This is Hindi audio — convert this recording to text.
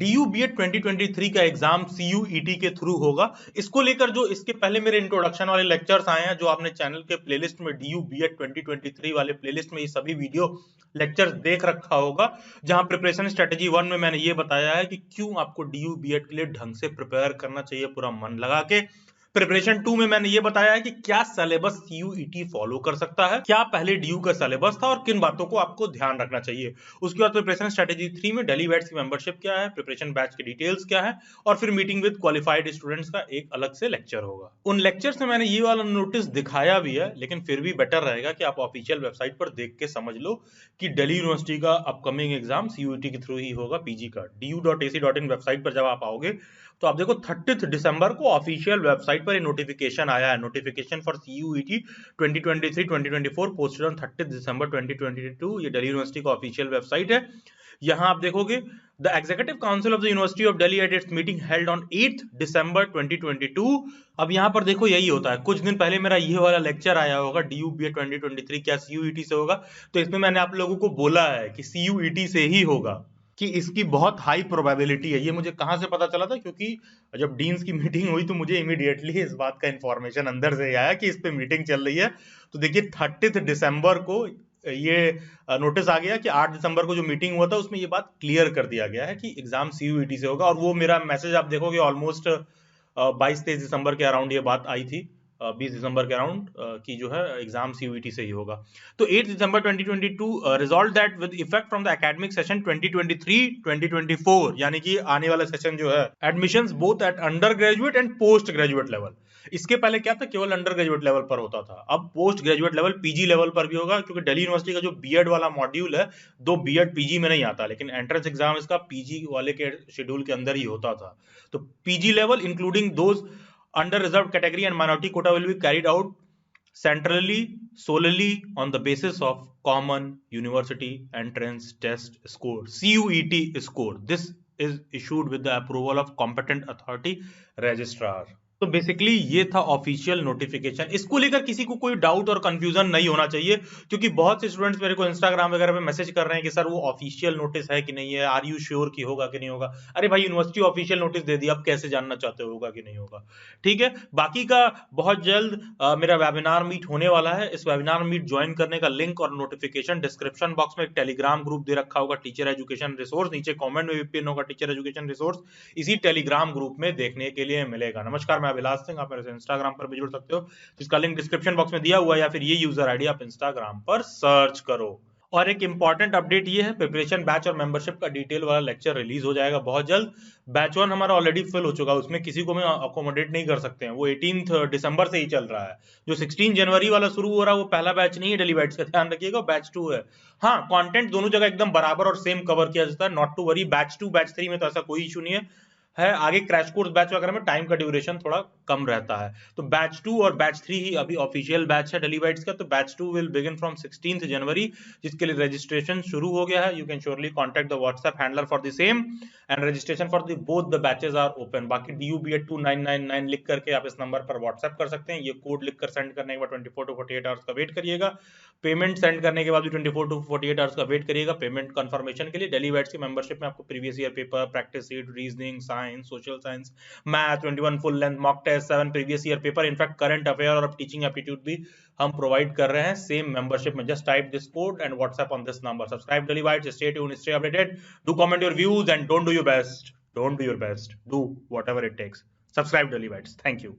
DU BEd 2023 का एग्जाम CUET के थ्रू होगा। इसको लेकर जो इसके पहले मेरे इंट्रोडक्शन वाले लेक्चर्स आए हैं, जो आपने चैनल के प्लेलिस्ट में DU BEd 2023 वाले प्लेलिस्ट में ये सभी वीडियो लेक्चर्स देख रखा होगा, जहां प्रिपरेशन स्ट्रेटेजी 1 में मैंने ये बताया है कि क्यों आपको DU BEd के लिए ढंग से प्रिपेयर करना चाहिए पूरा मन लगा के। प्रिपरेशन 2 में मैंने ये बताया है कि क्या सिलेबस CUET फॉलो कर सकता है, क्या पहले DU का सिलेबस था और किन बातों को आपको ध्यान रखना चाहिए। उसके बाद प्रिपरेशन स्ट्रेटेजी 3 में डेली बैच की मेंबरशिप क्या है, प्रिपरेशन बैच की डिटेल्स क्या है, और फिर मीटिंग विद क्वालिफाइड स्टूडेंट्स का एक अलग से लेक्चर होगा। उन लेक्चर्स में मैंने ये वाला नोटिस दिखाया भी है, लेकिन फिर भी बेटर रहेगा कि आप ऑफिशियल वेबसाइट पर देख के समझ लो कि दिल्ली यूनिवर्सिटी का अपकमिंग एग्जाम CUET के थ्रू ही होगा पीजी का। du.ac.in वेबसाइट पर जब आप आओगे तो आप देखो 30 दिसंबर को ऑफिशियल वेबसाइट पर नोटिफिकेशन आया है, notification for CUET 2023-2024 posted on 30 दिसंबर 2022। ये दिल्ली यूनिवर्सिटी का ऑफिशियल वेबसाइट है। यहां आप देखोगे the executive council of the university of Delhi at its meeting held on 8 दिसंबर 2022। अब यहां पर देखो यही होता है, कुछ दिन पहले मेरा ये वाला लेक्चर आया होगा DU BEd 2023 क्या CUET से होगा, तो इसमें मैंने आप लोगों को बोला है कि CUET से ही होगा, कि इसकी बहुत हाई प्रोबेबिलिटी है। ये मुझे कहां से पता चला था, क्योंकि जब डीन्स की मीटिंग हुई तो मुझे इमीडिएटली इस बात का इंफॉर्मेशन अंदर से आया कि इस पे मीटिंग चल रही है। तो देखिए 30 दिसंबर को ये नोटिस आ गया कि 8 दिसंबर को जो मीटिंग हुआ था उसमें ये बात क्लियर कर दिया गया है कि एग्जाम CUET से होगा। और वो मेरा मैसेज आप देखोगे ऑलमोस्ट 22-23 दिसंबर के अराउंड ये बात आई थी, 20 दिसंबर के अराउंड की जो है एग्जाम CUET से ही होगा। तो 8 दिसंबर 2022 resolve that with effect from the academic session 2023-2024, यानी कि आने वाला सेशन जो है admissions both at under graduate and post graduate level. इसके पहले क्या था, केवल अंडर ग्रेजुएट लेवल पर होता था, अब post graduate level PG level पर भी होगा, क्योंकि दिल्ली यूनिवर्सिटी का जो बीएड वाला मॉड्यूल है, दो BEd PG में नहीं आता, लेकिन एंट्रेंस एग्जाम इसका PG वाले के शेड्यूल के अंदर ही होता था। तो PG level including those under reserved category and minority quota will be carried out centrally solely on the basis of common university entrance test score, CUET score. This is issued with the approval of competent authority registrar. तो बेसिकली ये था ऑफिशियल नोटिफिकेशन। इसको लेकर किसी को कोई डाउट और कंफ्यूजन नहीं होना चाहिए, क्योंकि बहुत से स्टूडेंट्स मेरे को इंस्टाग्राम वगैरह पे मैसेज कर रहे हैं कि सर वो ऑफिशियल नोटिस है कि नहीं है, आर यू श्योर कि होगा कि नहीं होगा। अरे भाई यूनिवर्सिटी ऑफिशियल नोटिस दे दिया, अब कैसे जानना चाहते हो होगा कि नहीं होगा। ठीक है, बाकी का बहुत जल्द मेरा वेबिनार मीट होने वाला है। इस वेबिनार मीट ज्वाइन करने का लिंक और नोटिफिकेशन डिस्क्रिप्शन बॉक्स में एक टेलीग्राम ग्रुप दे रखा होगा, टीचर एजुकेशन रिसोर्स, नीचे कॉमेंट में भी पिन होगा टीचर एजुकेशन रिसोर्स, इसी टेलीग्राम ग्रुप में देखने के लिए मिलेगा। नमस्कार, मैं अभिलाष सिंह, आप मेरे से इंस्टाग्राम पर भी जुड़ सकते हो, जिसका लिंक डिस्क्रिप्शन बॉक्स में दिया हुआ है, या फिर ये यूजर आईडी आप इंस्टाग्राम पर सर्च करो। और एक इंपॉर्टेंट अपडेट ये है, प्रिपरेशन बैच और मेंबरशिप का डिटेल वाला लेक्चर रिलीज हो जाएगा बहुत जल्द। बैच 1 हमारा ऑलरेडी फिल हो चुका है, उसमें किसी को मैं अकोमोडेट नहीं कर सकते हैं, वो 18 दिसंबर से ही चल रहा है। जो 16 जनवरी वाला शुरू हो रहा है वो पहला बैच नहीं है डेली बैच का, ध्यान रखिएगा, बैच 2 है। हाँ, कंटेंट दोनों जगह एकदम बराबर और सेम कवर किया जाता है, not to worry. Batch 2 batch 3 में तो ऐसा कोई इशू नहीं है आगे क्रैश कोर्स बैच वगैरह में टाइम का ड्यूरेशन थोड़ा कम रहता है। तो बैच 2 और बैच 3 ही अभी ऑफिशियल बैच है डेली बाइट्स का। तो batch 2 will begin from 16 January, जिसके लिए रजिस्ट्रेशन शुरू हो गया है। You can surely contact the WhatsApp handler for the same, and registration for the both the batches are open. बाकी DU BEd 2999 लिख करके आप इस नंबर पर व्हाट्सएप कर सकते हैं। ये कोड लिखकर सेंड करने के बाद 24 to 48 आवर्स का वेट करिएगा। पेमेंट सेंड करने के बाद भी 24 to 48 आवर्स का वेट करिएगा पेमेंट कंफर्मेशन के लिए। डेली बाइट्स की मेंबरशिप में आपको previous year paper, practice sheet, reasoning, science, social science, math, 21 full length mock test, 7 previous year paper, in fact current affair और टीचिंग एप्टीट्यूड भी हम प्रोवाइड कर रहे हैं सेम मेंबरशिप में। Just type this code and WhatsApp on this number. Subscribe daily bytes, stay tuned, stay updated, do comment your views and don't do your best, do whatever it takes. Subscribe daily bites. Thank you.